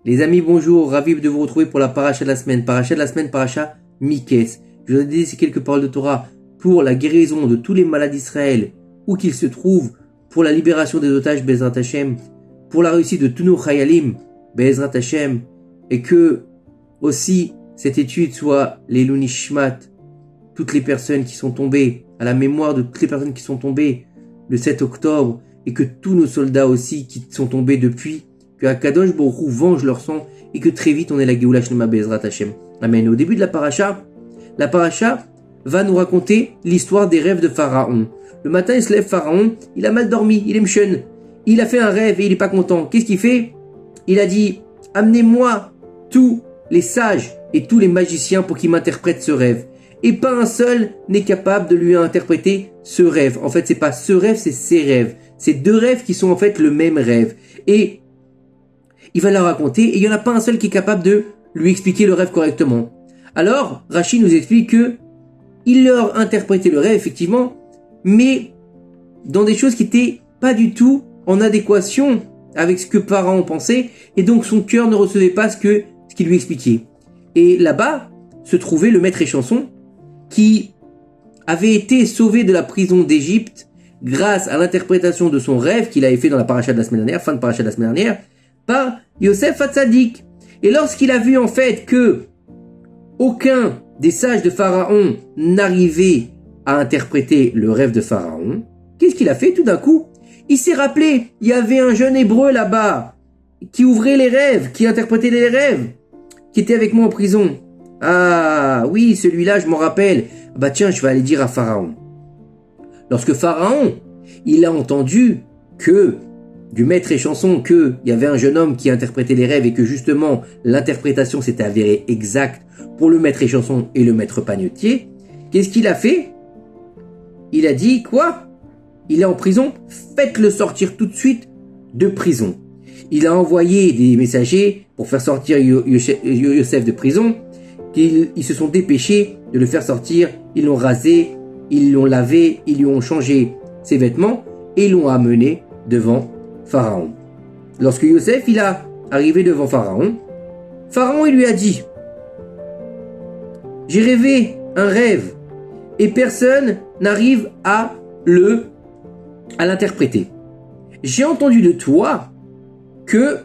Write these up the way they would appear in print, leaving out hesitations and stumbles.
Les amis, bonjour, ravi de vous retrouver pour la paracha de la semaine. Paracha Mikes. Je vous ai dit ces quelques paroles de Torah pour la guérison de tous les malades d'Israël, où qu'ils se trouvent, pour la libération des otages, Bezrat Hashem, pour la réussite de tous nos Chayalim, Bezrat Hashem, et que aussi cette étude soit les Lunishmat, toutes les personnes qui sont tombées, à la mémoire de toutes les personnes qui sont tombées le 7 octobre, et que tous nos soldats aussi qui sont tombés depuis, que Akadosh Baruch Hu venge leur sang, et que très vite on ait la Géoula Shlema Bezrat Hashem. Amen. Au début de la paracha va nous raconter l'histoire des rêves de Pharaon. Le matin, il se lève Pharaon, il a mal dormi, il est mchen. Il a fait un rêve et il est pas content. Qu'est-ce qu'il fait? Il a dit, amenez-moi tous les sages et tous les magiciens pour qu'ils m'interprètent ce rêve. Et pas un seul n'est capable de lui interpréter ce rêve. En fait, c'est pas ce rêve, c'est ces rêves. C'est deux rêves qui sont en fait le même rêve. Et il va leur raconter, et il n'y en a pas un seul qui est capable de lui expliquer le rêve correctement. Alors, Rashi nous explique que il leur interprétait le rêve, effectivement, mais dans des choses qui n'étaient pas du tout en adéquation avec ce que Pharaon pensait, et donc son cœur ne recevait pas ce qu'il lui expliquait. Et là-bas se trouvait le maître échanson, qui avait été sauvé de la prison d'Égypte grâce à l'interprétation de son rêve qu'il avait fait dans la paracha de la semaine dernière, fin de paracha de la semaine dernière, par Yosef Hatzadik. Et lorsqu'il a vu en fait que aucun des sages de Pharaon n'arrivait à interpréter le rêve de Pharaon, qu'est-ce qu'il a fait tout d'un coup? Il s'est rappelé, il y avait un jeune hébreu là-bas qui ouvrait les rêves, qui interprétait les rêves, qui était avec moi en prison. Ah oui, celui-là, je m'en rappelle. Bah tiens, je vais aller dire à Pharaon. Lorsque Pharaon, il a entendu que du maître échanson qu'il y avait un jeune homme qui interprétait les rêves et que justement l'interprétation s'était avérée exacte pour le maître échanson et le maître panetier, qu'est-ce qu'il a fait? Il a dit quoi? Il est en prison, faites-le sortir tout de suite de prison. Il a envoyé des messagers pour faire sortir Yosef de prison, ils se sont dépêchés de le faire sortir, ils l'ont rasé, ils l'ont lavé, ils lui ont changé ses vêtements et ils l'ont amené devant Pharaon. Lorsque Yosef il a arrivé devant Pharaon, Pharaon il lui a dit, j'ai rêvé un rêve et personne n'arrive à l'interpréter. J'ai entendu de toi que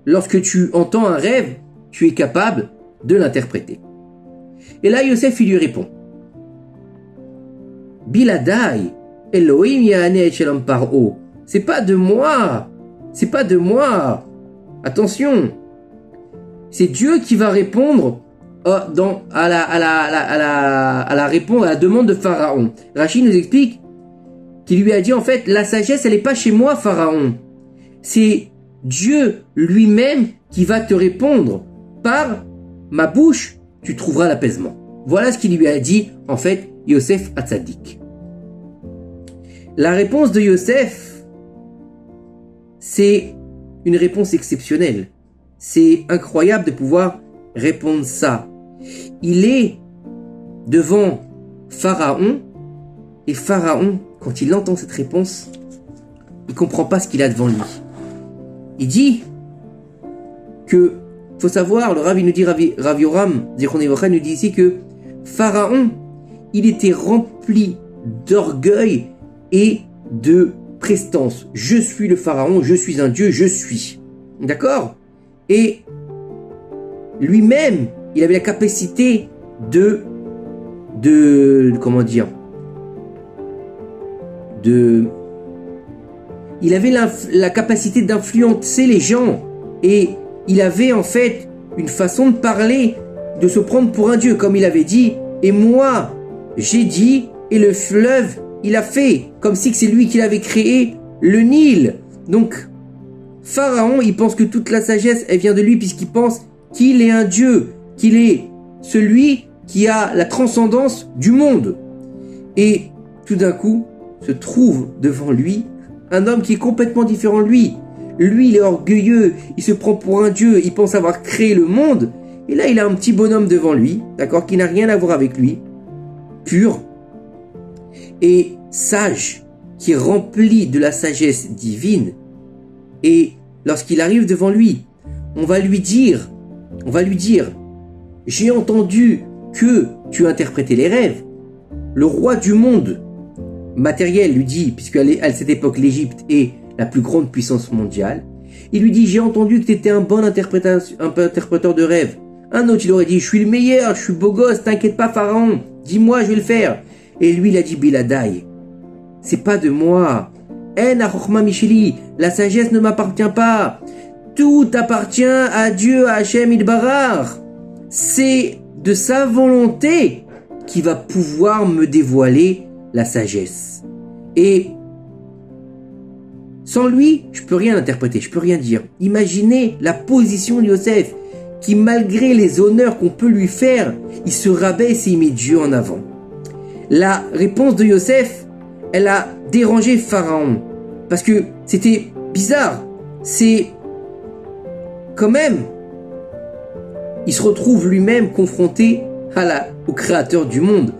lorsque tu entends un rêve, tu es capable de l'interpréter. Et là Yosef il lui répond, Biladai Elohim Ya'aneh et Shalom Paro. C'est pas de moi. Attention. C'est Dieu qui va répondre à la demande de Pharaon. Rashi nous explique qu'il lui a dit en fait, la sagesse elle est pas chez moi Pharaon. C'est Dieu lui-même qui va te répondre. Par ma bouche, tu trouveras l'apaisement. Voilà ce qu'il lui a dit en fait Yosef Hatzadik. La réponse de Yosef, c'est une réponse exceptionnelle. C'est incroyable de pouvoir répondre ça. Il est devant Pharaon, et Pharaon, quand il entend cette réponse, il comprend pas ce qu'il a devant lui. Il dit que, faut savoir, le Rav nous dit, Rav Yoram, Zichron Livracha nous dit ici que Pharaon, il était rempli d'orgueil et de prestance. Je suis le Pharaon, je suis un dieu, je suis. D'accord? Et lui-même, il avait la capacité il avait la capacité d'influencer les gens et il avait en fait une façon de parler, de se prendre pour un dieu, comme il avait dit, et moi, j'ai dit, et le fleuve, il a fait, comme si c'est lui qui l'avait créé, le Nil. Donc, Pharaon, il pense que toute la sagesse, elle vient de lui, puisqu'il pense qu'il est un dieu, qu'il est celui qui a la transcendance du monde. Et tout d'un coup, se trouve devant lui un homme qui est complètement différent de lui. Lui, il est orgueilleux, il se prend pour un dieu, il pense avoir créé le monde. Et là, il a un petit bonhomme devant lui, d'accord, qui n'a rien à voir avec lui, pur et sage, qui est rempli de la sagesse divine. Et lorsqu'il arrive devant lui, on va lui dire, j'ai entendu que tu interprétais les rêves. Le roi du monde matériel lui dit, puisqu'à cette époque l'Égypte est la plus grande puissance mondiale, il lui dit, j'ai entendu que tu étais un bon interpréteur de rêves. Un autre, il aurait dit, je suis le meilleur, je suis beau gosse, t'inquiète pas Pharaon, dis-moi, je vais le faire. Et lui, il a dit, Biladai, c'est pas de moi. La sagesse ne m'appartient pas. Tout appartient à Dieu, à Hachem Idbarar. C'est de sa volonté qui va pouvoir me dévoiler la sagesse. Et sans lui, je peux rien interpréter, je peux rien dire. Imaginez la position de Yosef, qui malgré les honneurs qu'on peut lui faire, il se rabaisse et il met Dieu en avant. La réponse de Yosef, elle a dérangé Pharaon, parce que c'était bizarre. C'est quand même, il se retrouve lui-même confronté au créateur du monde,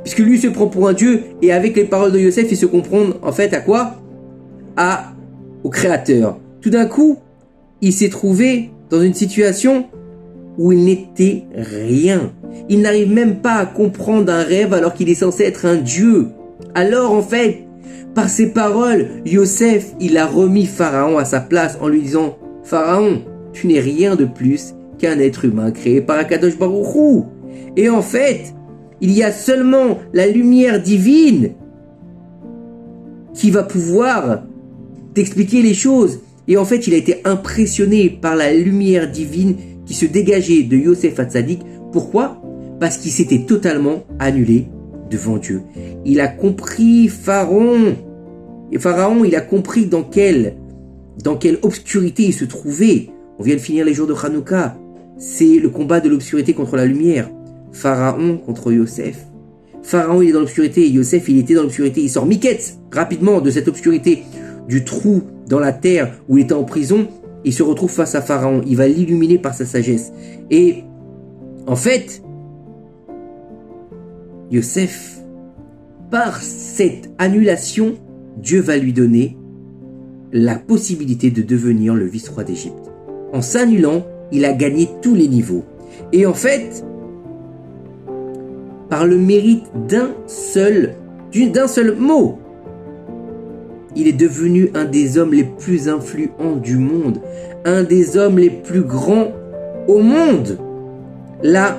puisque lui se prend pour un dieu, et avec les paroles de Yosef, il se comprend en fait à quoi? Au créateur. Tout d'un coup, il s'est trouvé dans une situation où il n'était rien. Il n'arrive même pas à comprendre un rêve alors qu'il est censé être un dieu. Alors en fait, par ses paroles, Yosef, il a remis Pharaon à sa place en lui disant, Pharaon, tu n'es rien de plus qu'un être humain créé par Akadosh Baruch Hu. Et en fait, il y a seulement la lumière divine qui va pouvoir t'expliquer les choses. Et en fait, il a été impressionné par la lumière divine qui se dégageait de Yosef Hatzadik. Pourquoi? Parce qu'il s'était totalement annulé devant Dieu. Il a compris Pharaon. Et Pharaon, il a compris dans quelle obscurité il se trouvait. On vient de finir les jours de Hanouka. C'est le combat de l'obscurité contre la lumière. Pharaon contre Yosef. Pharaon, il est dans l'obscurité et Yosef, il était dans l'obscurité. Il sort Miketz rapidement de cette obscurité, du trou dans la terre où il était en prison. Il se retrouve face à Pharaon. Il va l'illuminer par sa sagesse. Et en fait, Yosef, par cette annulation, Dieu va lui donner la possibilité de devenir le vice-roi d'Égypte. En s'annulant, il a gagné tous les niveaux. Et en fait, par le mérite d'un seul mot, il est devenu un des hommes les plus influents du monde, un des hommes les plus grands au monde. La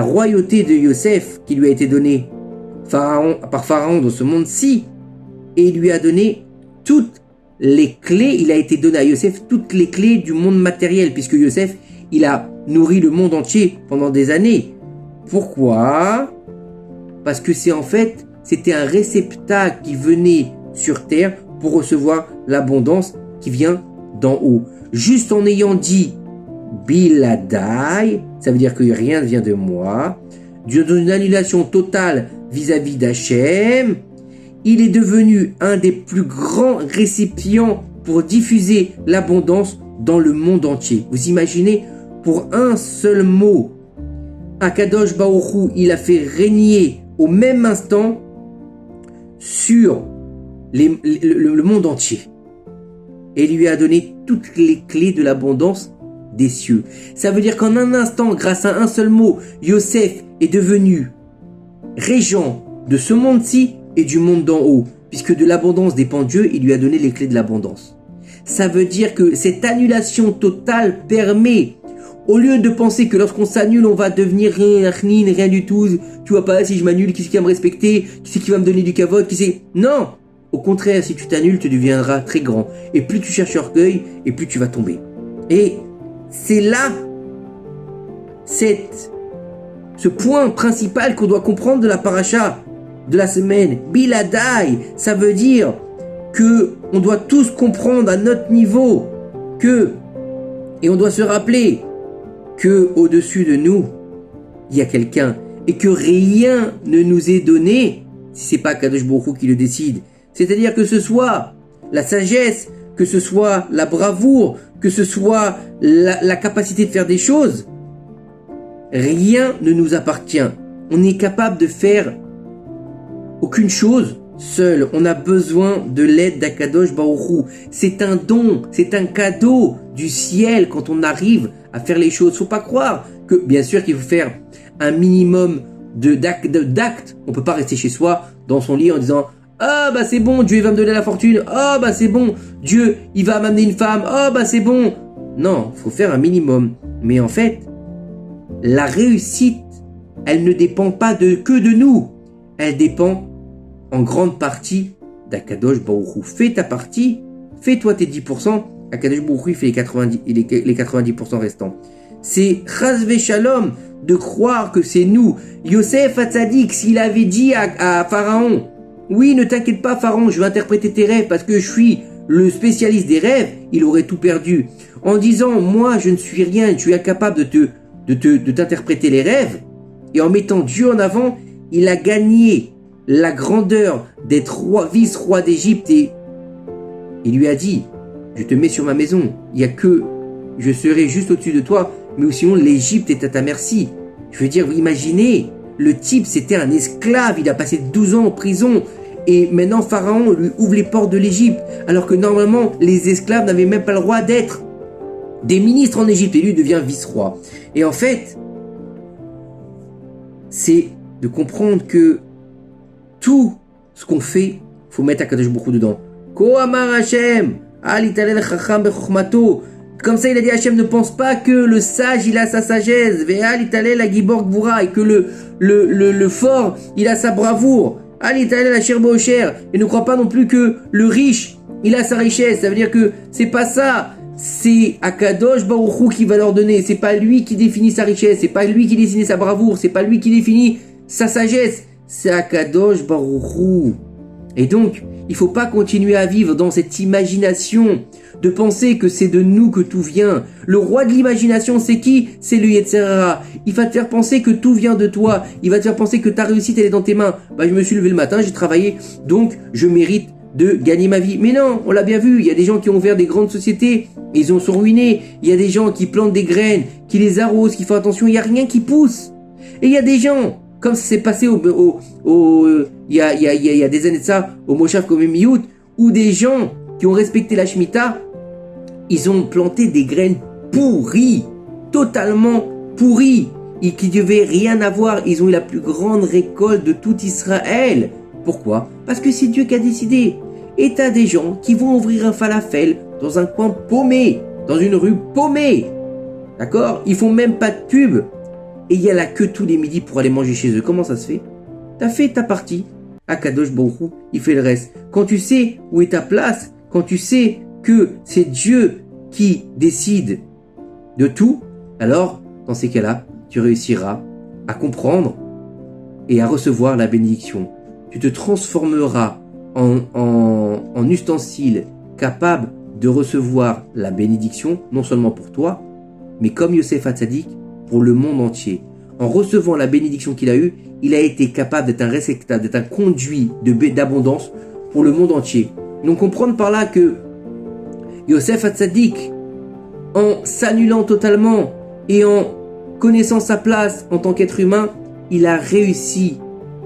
royauté de Yosef qui lui a été donnée par Pharaon dans ce monde-ci, et il lui a donné toutes les clés, il a été donné à Yosef toutes les clés du monde matériel, puisque Yosef, il a nourri le monde entier pendant des années. Pourquoi? Parce que c'était un réceptacle qui venait sur terre pour recevoir l'abondance qui vient d'en haut. Juste en ayant dit Biladai, ça veut dire que rien ne vient de moi, d'une annulation totale vis-à-vis d'Hachem, il est devenu un des plus grands récipients pour diffuser l'abondance dans le monde entier. Vous imaginez, pour un seul mot, Akadosh Baruch Hu, il a fait régner au même instant sur le monde entier. Et il lui a donné toutes les clés de l'abondance des cieux. Ça veut dire qu'en un instant, grâce à un seul mot, Yosef est devenu régent de ce monde-ci et du monde d'en haut. Puisque de l'abondance dépend Dieu, il lui a donné les clés de l'abondance. Ça veut dire que cette annulation totale permet, au lieu de penser que lorsqu'on s'annule, on va devenir rien du tout, tu vois pas, si je m'annule, qui c'est qui va me respecter, qui c'est qui va me donner du kavod, qui c'est... Non! Au contraire, si tu t'annules, tu deviendras très grand. Et plus tu cherches orgueil, et plus tu vas tomber. Et c'est là, ce point principal qu'on doit comprendre de la paracha de la semaine. Biladai, ça veut dire que on doit tous comprendre à notre niveau et on doit se rappeler que au-dessus de nous, il y a quelqu'un et que rien ne nous est donné si c'est pas Kadosh Baruch Hu qui le décide. C'est-à-dire que ce soit la sagesse, que ce soit la bravoure, que ce soit la capacité de faire des choses, rien ne nous appartient. On est capable de faire aucune chose seul. On a besoin de l'aide d'Akadosh Baruch Hu. C'est un don, c'est un cadeau du ciel quand on arrive à faire les choses. Faut pas croire que, bien sûr qu'il faut faire un minimum d'actes. On peut pas rester chez soi, dans son lit, en disant « Ah bah c'est bon, Dieu il va me donner la fortune. Ah bah c'est bon, Dieu il va m'amener une femme. Ah bah c'est bon. » Non, faut faire un minimum. Mais en fait, la réussite, elle ne dépend pas que de nous. Elle dépend en grande partie d'Akadosh Baruch Hu. Fais ta partie, fais-toi tes 10%, Akadosh Baruch Hu il fait les 90% restants. C'est Chazve Shalom de croire que c'est nous. Yosef Hatzadik, s'il avait dit à Pharaon, oui, ne t'inquiète pas Pharaon, je vais interpréter tes rêves parce que je suis le spécialiste des rêves, il aurait tout perdu. En disant, moi je ne suis rien, je suis incapable de t'interpréter les rêves, et en mettant Dieu en avant, il a gagné la grandeur d'être vice-roi d'Égypte, et il lui a dit, je te mets sur ma maison, il n'y a que, je serai juste au-dessus de toi, mais sinon l'Égypte est à ta merci. Je veux dire, vous imaginez, le type c'était un esclave, il a passé 12 ans en prison, et maintenant Pharaon lui ouvre les portes de l'Égypte, alors que normalement les esclaves n'avaient même pas le droit d'être des ministres en Égypte, et lui devient vice-roi. Et en fait, c'est de comprendre que tout ce qu'on fait, faut mettre Akadosh Baruch Hu dedans. Ko amar Hashem, al italel chacham bechokmato. Comme ça, il a dit Hashem, ne pense pas que le sage, il a sa sagesse, ve'al italel la gibor gvura, et que le fort, il a sa bravoure. Al italel asher bo'osher, et ne crois pas non plus que le riche, il a sa richesse. Ça veut dire que c'est pas ça. C'est Akadosh Baruch Hu qui va leur donner. C'est pas lui qui définit sa richesse. C'est pas lui qui définit sa bravoure. C'est pas lui qui définit sa sagesse. C'est Akadosh Baruch Hu. Et donc, il faut pas continuer à vivre dans cette imagination de penser que c'est de nous que tout vient. Le roi de l'imagination, c'est qui? C'est le Yetzer Hara. Il va te faire penser que tout vient de toi. Il va te faire penser que ta réussite, elle est dans tes mains. Bah, je me suis levé le matin, j'ai travaillé, donc je mérite de gagner ma vie. Mais non, on l'a bien vu, il y a des gens qui ont ouvert des grandes sociétés, ils sont ruinés. Il y a des gens qui plantent des graines, qui les arrosent, qui font attention, il n'y a rien qui pousse. Et il y a des gens, comme ça s'est passé il y a des années de ça, au Moshav Komemiyut, où des gens qui ont respecté la Shemitah, ils ont planté des graines pourries, totalement pourries, et qui devaient rien avoir. Ils ont eu la plus grande récolte de tout Israël. Pourquoi? Parce que c'est Dieu qui a décidé. Et t'as des gens qui vont ouvrir un falafel dans un coin paumé, dans une rue paumée. D'accord? Ils font même pas de pub. Et il y a la queue tous les midis pour aller manger chez eux. Comment ça se fait? T'as fait ta partie. Akadosh Baruch Hu, il fait le reste. Quand tu sais où est ta place, quand tu sais que c'est Dieu qui décide de tout, alors, dans ces cas-là, tu réussiras à comprendre et à recevoir la bénédiction. Tu te transformeras en ustensile capable de recevoir la bénédiction, non seulement pour toi, mais comme Yosef Hatzadik, pour le monde entier. En recevant la bénédiction qu'il a eue, il a été capable d'être un réceptacle, d'être un conduit d'abondance pour le monde entier. Donc comprendre par là que Yosef Hatzadik, en s'annulant totalement et en connaissant sa place en tant qu'être humain, il a réussi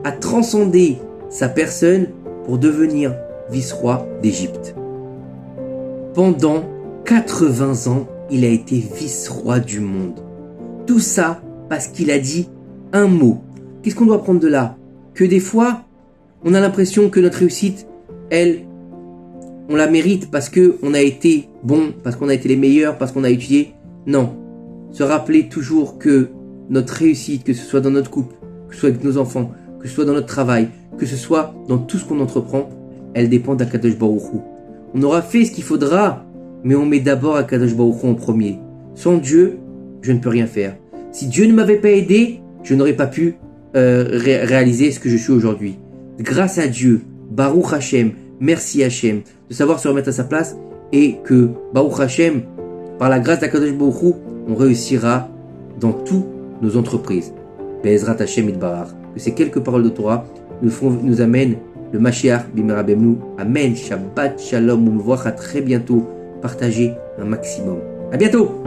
à transcender sa personne pour devenir vice-roi d'Égypte. Pendant 80 ans, il a été vice-roi du monde. Tout ça parce qu'il a dit un mot. Qu'est-ce qu'on doit prendre de là? Que des fois, on a l'impression que notre réussite, elle, on la mérite parce qu'on a été bon, parce qu'on a été les meilleurs, parce qu'on a étudié. Non. Se rappeler toujours que notre réussite, que ce soit dans notre couple, que ce soit avec nos enfants, que ce soit dans notre travail, que ce soit dans tout ce qu'on entreprend, elle dépend d'Akadosh Baruch Hu. On aura fait ce qu'il faudra, mais on met d'abord Akadosh Baruch Hu en premier. Sans Dieu, je ne peux rien faire. Si Dieu ne m'avait pas aidé, je n'aurais pas pu réaliser ce que je suis aujourd'hui. Grâce à Dieu, Baruch Hashem, merci Hashem, de savoir se remettre à sa place et que Baruch Hashem, par la grâce d'Akadosh Baruch Hu, on réussira dans toutes nos entreprises. Be'ezrat Hashem Itbarach. Que ces quelques paroles de Torah nous amènent le Mashiach Bimera Bemnou. Amen. Shabbat Shalom. On me voit à très bientôt. Partagez un maximum. À bientôt.